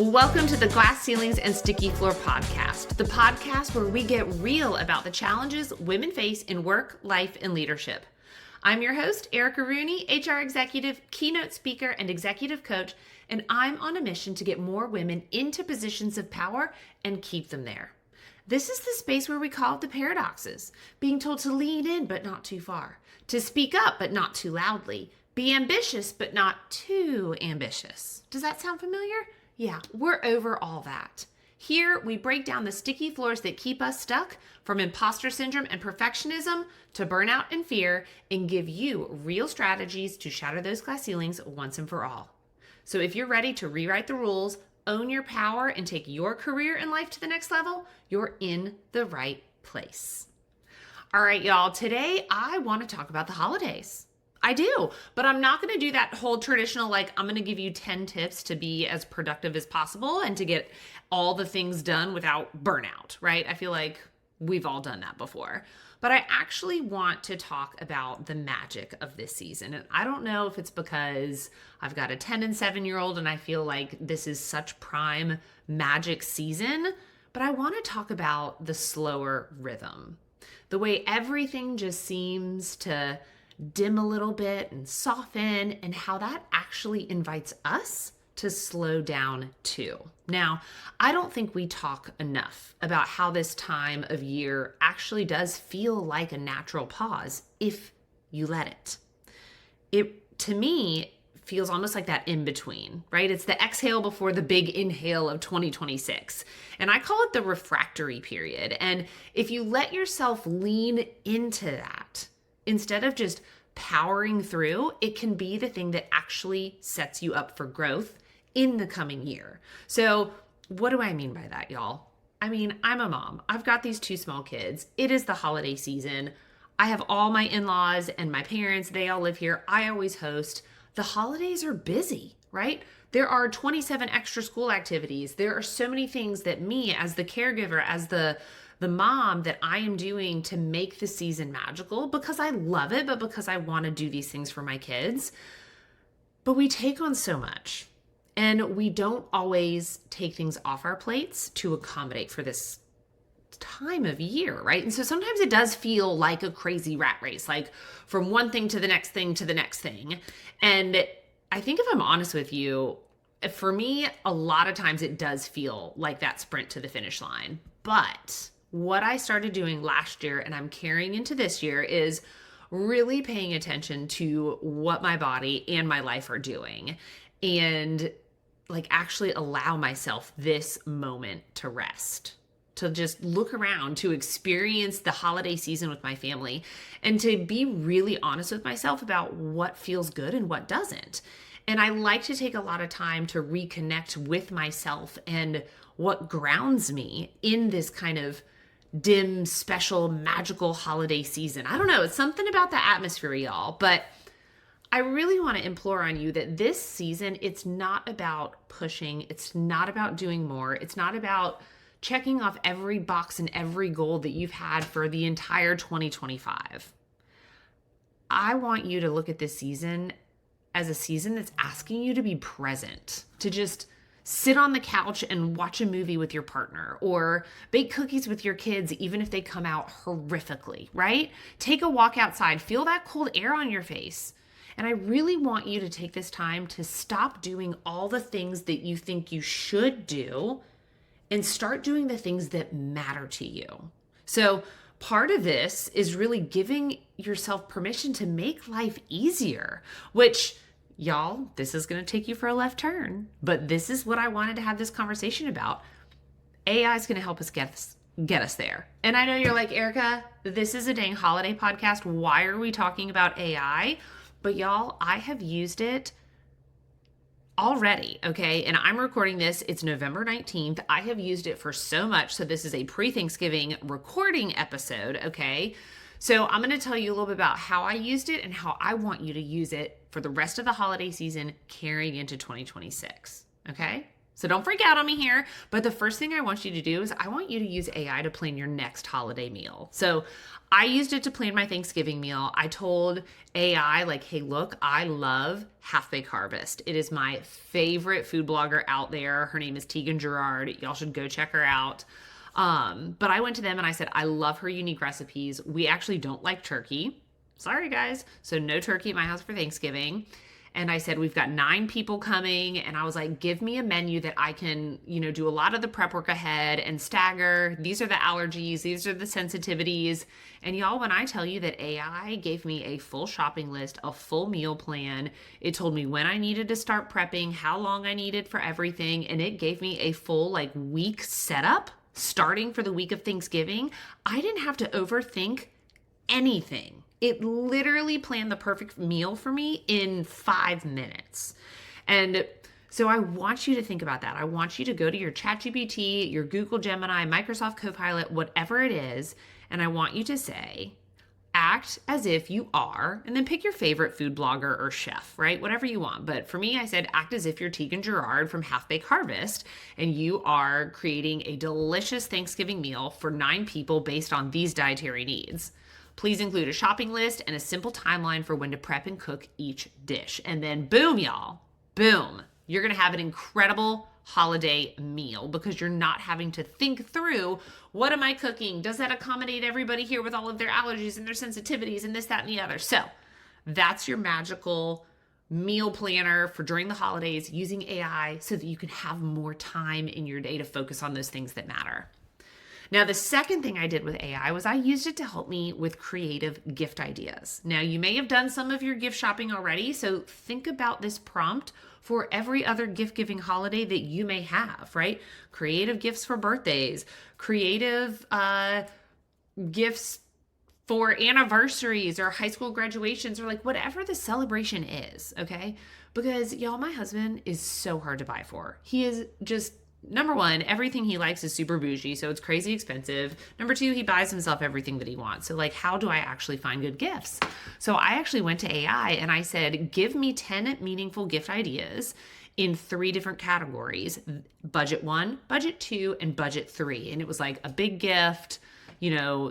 Welcome to the Glass Ceilings and Sticky Floor podcast, the podcast where we get real about the challenges women face in work, life, and leadership. I'm your host, Erica Rooney, HR executive, keynote speaker, and executive coach, and I'm on a mission to get more women into positions of power and keep them there. This is the space where we call it the paradoxes, being told to lean in but not too far, to speak up but not too loudly, be ambitious but not too ambitious. Does that sound familiar? Yeah, we're over all that. Here, we break down the sticky floors that keep us stuck, from imposter syndrome and perfectionism to burnout and fear, and give you real strategies to shatter those glass ceilings once and for all. So if you're ready to rewrite the rules, own your power, and take your career and life to the next level, you're in the right place. All right, y'all, today I want to talk about the holidays. I do, but I'm not going to do that whole traditional, I'm going to give you 10 tips to be as productive as possible and to get all the things done without burnout, right? I feel like we've all done that before. But I actually want to talk about the magic of this season. And I don't know if it's because I've got a 10 and 7-year-old and I feel like this is such prime magic season, but I want to talk about the slower rhythm. The way everything just seems to dim a little bit and soften, and how that actually invites us to slow down too. Now, I don't think we talk enough about how this time of year actually does feel like a natural pause if you let it. It, to me, feels almost like that in between, right? It's the exhale before the big inhale of 2026. And I call it the refractory period. And if you let yourself lean into that, instead of just powering through, it can be the thing that actually sets you up for growth in the coming year. So what do I mean by that, y'all? I mean, I'm a mom. I've got these 2 small kids. It is the holiday season. I have all my in-laws and my parents. They all live here. I always host. The holidays are busy, right? There are 27 extra school activities. There are so many things that me as the caregiver, as the mom, that I am doing to make the season magical, because I love it, but because I want to do these things for my kids. But we take on so much, and we don't always take things off our plates to accommodate for this time of year, right? And so sometimes it does feel like a crazy rat race, like from one thing to the next thing to the next thing. And I think, if I'm honest with you, for me, a lot of times it does feel like that sprint to the finish line. But what I started doing last year, and I'm carrying into this year, is really paying attention to what my body and my life are doing, and actually allow myself this moment to rest, to just look around, to experience the holiday season with my family, and to be really honest with myself about what feels good and what doesn't. And I like to take a lot of time to reconnect with myself and what grounds me in this kind of dim, special, magical holiday season. I don't know. It's something about the atmosphere, y'all. But I really want to implore on you that this season, it's not about pushing. It's not about doing more. It's not about checking off every box and every goal that you've had for the entire 2025. I want you to look at this season as a season that's asking you to be present, to just sit on the couch and watch a movie with your partner, or bake cookies with your kids, even if they come out horrifically, right? Take a walk outside, feel that cold air on your face. And I really want you to take this time to stop doing all the things that you think you should do and start doing the things that matter to you. So part of this is really giving yourself permission to make life easier, which, y'all, this is going to take you for a left turn, but this is what I wanted to have this conversation about. AI is going to help us get us there. And I know you're like, Erica, this is a dang holiday podcast. Why are we talking about AI? But y'all, I have used it already, okay? And I'm recording this. It's November 19th. I have used it for so much. So this is a pre-Thanksgiving recording episode, okay? So I'm going to tell you a little bit about how I used it and how I want you to use it for the rest of the holiday season carrying into 2026, okay? So don't freak out on me here. But the first thing I want you to do is I want you to use AI to plan your next holiday meal. So I used it to plan my Thanksgiving meal. I told AI, like, hey, look, I love Half Baked Harvest. It is my favorite food blogger out there. Her name is Tegan Gerard. Y'all should go check her out. But I went to them and I said, I love her unique recipes. We actually don't like turkey. Sorry, guys. So no turkey at my house for Thanksgiving. And I said, we've got 9 people coming. And I was like, give me a menu that I can, do a lot of the prep work ahead and stagger. These are the allergies. These are the sensitivities. And y'all, when I tell you that AI gave me a full shopping list, a full meal plan, it told me when I needed to start prepping, how long I needed for everything. And it gave me a full week setup starting for the week of Thanksgiving. I didn't have to overthink anything. It literally planned the perfect meal for me in 5 minutes. And so I want you to think about that. I want you to go to your ChatGPT, your Google Gemini, Microsoft Copilot, whatever it is, and I want you to say, act as if you are, and then pick your favorite food blogger or chef, right? Whatever you want. But for me, I said, act as if you're Tegan Gerard from Half Baked Harvest, and you are creating a delicious Thanksgiving meal for 9 people based on these dietary needs. Please include a shopping list and a simple timeline for when to prep and cook each dish. And then boom, y'all, boom. You're going to have an incredible holiday meal because you're not having to think through, what am I cooking? Does that accommodate everybody here with all of their allergies and their sensitivities and this, that, and the other? So that's your magical meal planner for during the holidays using AI so that you can have more time in your day to focus on those things that matter. Now, the second thing I did with AI was I used it to help me with creative gift ideas. Now, you may have done some of your gift shopping already, so think about this prompt for every other gift-giving holiday that you may have, right? Creative gifts for birthdays, creative gifts for anniversaries or high school graduations or whatever the celebration is, okay? Because y'all, my husband is so hard to buy for. He is just number one, everything he likes is super bougie, so it's crazy expensive. Number 2, he buys himself everything that he wants. So how do I actually find good gifts? So I actually went to AI and I said, give me 10 meaningful gift ideas in 3 different categories: budget 1, budget 2, and budget 3. And it was a big gift,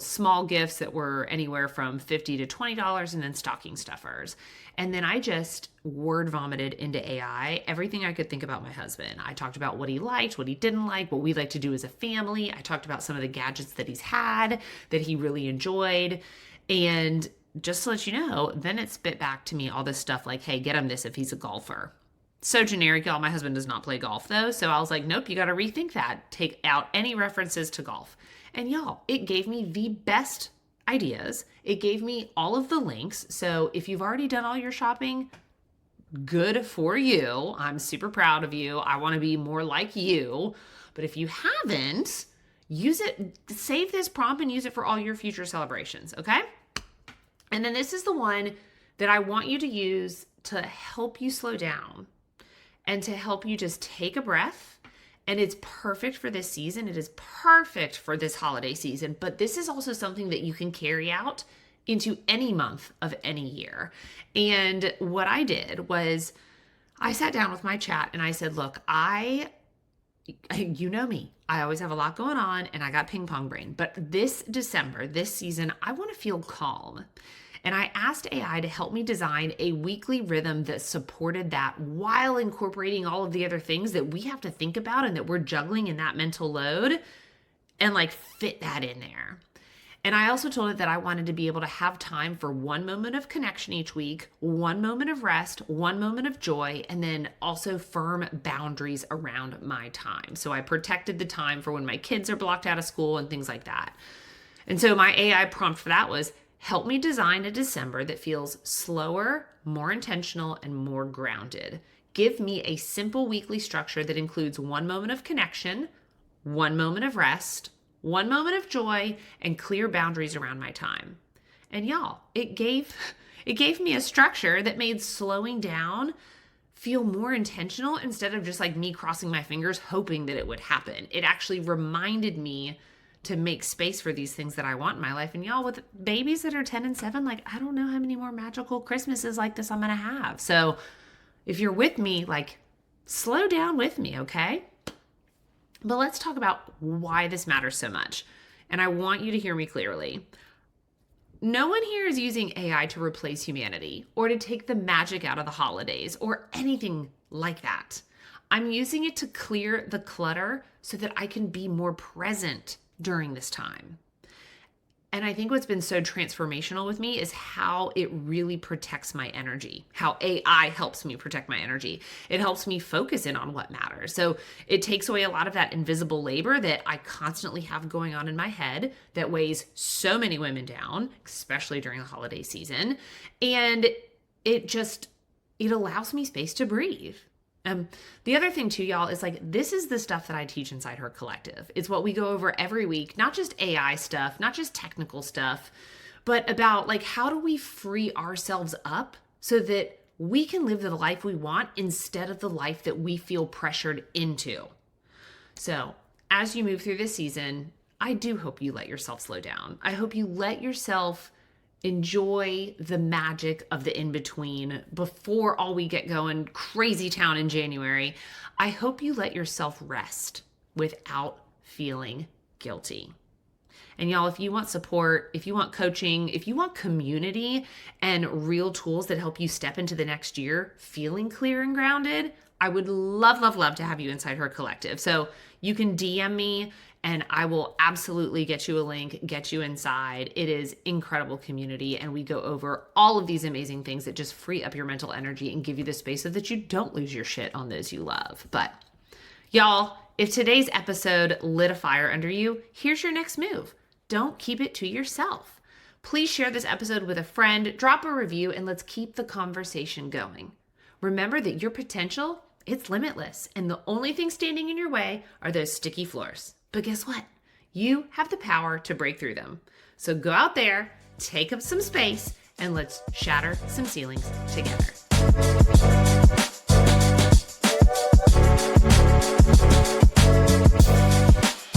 small gifts that were anywhere from $50 to $20, and then stocking stuffers. And then I just word vomited into AI everything I could think about my husband. I talked about what he liked, what he didn't like, what we like to do as a family. I talked about some of the gadgets that he's had that he really enjoyed. And just to let you know, then it spit back to me all this stuff hey, get him this if he's a golfer. So generic, y'all. My husband does not play golf though. So I was like, nope, you got to rethink that. Take out any references to golf. And y'all, it gave me the best ideas. It gave me all of the links. So if you've already done all your shopping, good for you. I'm super proud of you. I want to be more like you. But if you haven't, use it, save this prompt and use it for all your future celebrations, okay? And then this is the one that I want you to use to help you slow down and to help you just take a breath. And it's perfect for this season. It is perfect for this holiday season, but this is also something that you can carry out into any month of any year. And what I did was I sat down with my chat and I said, look, you know me, I always have a lot going on and I got ping pong brain, but this December, this season, I want to feel calm. And I asked AI to help me design a weekly rhythm that supported that while incorporating all of the other things that we have to think about and that we're juggling in that mental load and fit that in there. And I also told it that I wanted to be able to have time for 1 moment of connection each week, 1 moment of rest, 1 moment of joy, and then also firm boundaries around my time. So I protected the time for when my kids are blocked out of school and things like that. And so my AI prompt for that was, help me design a December that feels slower, more intentional, and more grounded. Give me a simple weekly structure that includes 1 moment of connection, 1 moment of rest, 1 moment of joy, and clear boundaries around my time. And y'all, it gave me a structure that made slowing down feel more intentional instead of just me crossing my fingers hoping that it would happen. It actually reminded me to make space for these things that I want in my life. And y'all, with babies that are 10 and 7, I don't know how many more magical Christmases like this I'm going to have. So if you're with me, slow down with me, okay? But let's talk about why this matters so much. And I want you to hear me clearly. No one here is using AI to replace humanity or to take the magic out of the holidays or anything like that. I'm using it to clear the clutter so that I can be more present during this time. And I think what's been so transformational with me is how it really protects my energy, how AI helps me protect my energy. It helps me focus in on what matters. So it takes away a lot of that invisible labor that I constantly have going on in my head that weighs so many women down, especially during the holiday season. And it allows me space to breathe. The other thing too, y'all, is like, this is the stuff that I teach inside her collective. It's what we go over every week, not just AI stuff, not just technical stuff, but about like, how do we free ourselves up so that we can live the life we want instead of the life that we feel pressured into. So as you move through this season, I do hope you let yourself slow down. I hope you let yourself enjoy the magic of the in-between before all we get going crazy town in January. I hope you let yourself rest without feeling guilty. And y'all, if you want support, if you want coaching, if you want community and real tools that help you step into the next year feeling clear and grounded, I would love, love, love to have you inside her collective. So you can DM me and I will absolutely get you a link, get you inside. It is incredible community. And we go over all of these amazing things that just free up your mental energy and give you the space so that you don't lose your shit on those you love. But y'all, if today's episode lit a fire under you, here's your next move. Don't keep it to yourself. Please share this episode with a friend, drop a review, and let's keep the conversation going. Remember that your potential, it's limitless. And the only thing standing in your way are those sticky floors. But guess what? You have the power to break through them. So go out there, take up some space, and let's shatter some ceilings together.